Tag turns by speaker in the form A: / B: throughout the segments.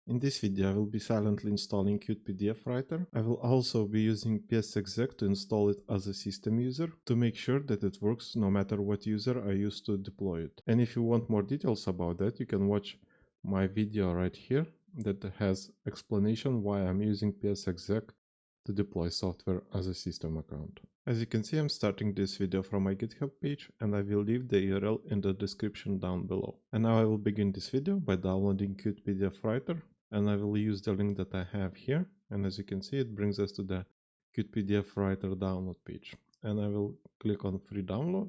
A: In this video I will be silently installing CutePDF Writer. I will also be using PSExec to install it as a system user to make sure that it works no matter what user I use to deploy it. And if you want more details about that, you can watch my video right here that has explanation why I'm using PSExec to deploy software as a system account. As you can see, I'm starting this video from my GitHub page and I will leave the URL in the description down below. And now I will begin this video by downloading CutePDF Writer, and I will use the link that I have here. And as you can see, it brings us to the CutePDF Writer download page. And I will click on free download.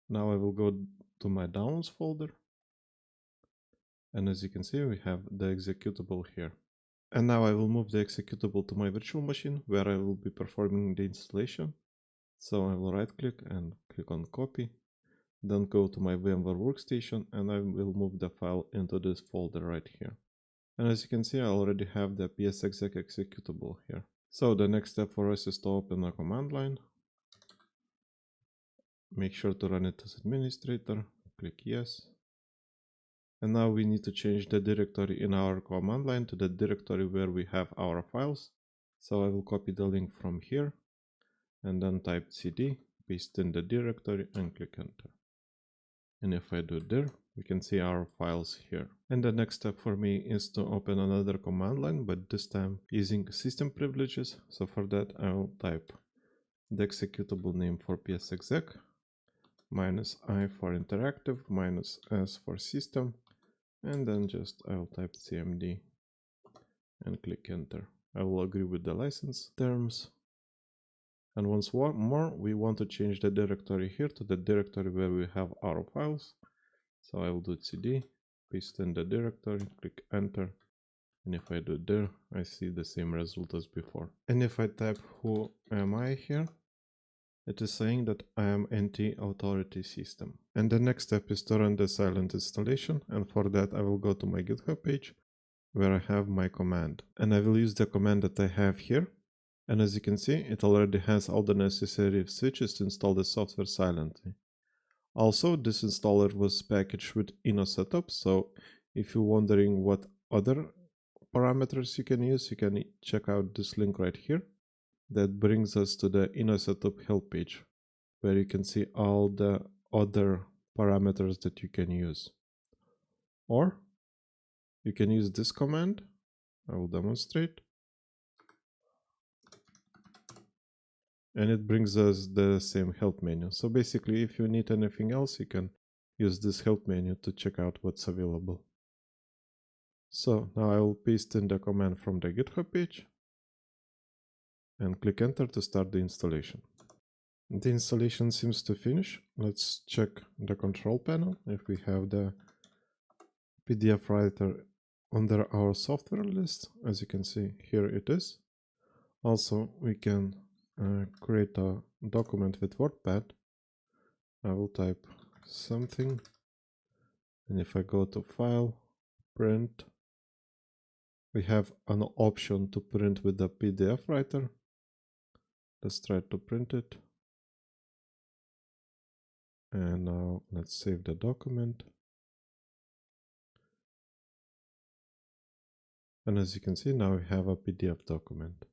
A: Now I will go to my downloads folder. And as you can see, we have the executable here. And now I will move the executable to my virtual machine where I will be performing the installation. So I will right click and click on copy, then go to my VMware workstation and I will move the file into this folder right here. And as you can see, I already have the PSExec executable here. So the next step for us is to open a command line. Make sure to run it as administrator, click yes. And now we need to change the directory in our command line to the directory where we have our files. So I will copy the link from here and then type cd, paste in the directory and click enter. And if I do there, we can see our files here. And the next step for me is to open another command line, but this time using system privileges. So for that, I will type the executable name for PSExec, -i for interactive, -s for system, and then just I will type cmd and click enter. I will agree with the license terms. And once more, we want to change the directory here to the directory where we have our files. So I will do cd, paste in the directory, click enter. And if I do there, I see the same result as before. And if I type who am I here, it is saying that I am NT authority system. And the next step is to run the silent installation. And for that, I will go to my GitHub page where I have my command. And I will use the command that I have here. And as you can see, it already has all the necessary switches to install the software silently. Also, this installer was packaged with InnoSetup, so if you're wondering what other parameters you can use, you can check out this link right here. That brings us to the InnoSetup help page, where you can see all the other parameters that you can use. Or you can use this command. I will demonstrate. And it brings us the same help menu. So basically, if you need anything else, you can use this help menu to check out what's available. So now I will paste in the command from the GitHub page and click enter to start the installation. The installation seems to finish. Let's check the control panel if we have the PDF Writer under our software list. As you can see, here it is. Also, we can create a document with WordPad. I will type something, and if I go to file, print, we have an option to print with the PDF Writer. Let's try to print it. And now let's save the document. And as you can see, now we have a PDF document.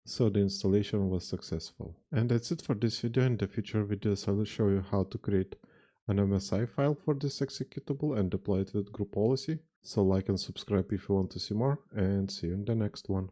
A: So the installation was successful. And that's it for this video. In the future videos, I will show you how to create an MSI file for this executable and deploy it with group policy. So like and subscribe if you want to see more, and see you in the next one.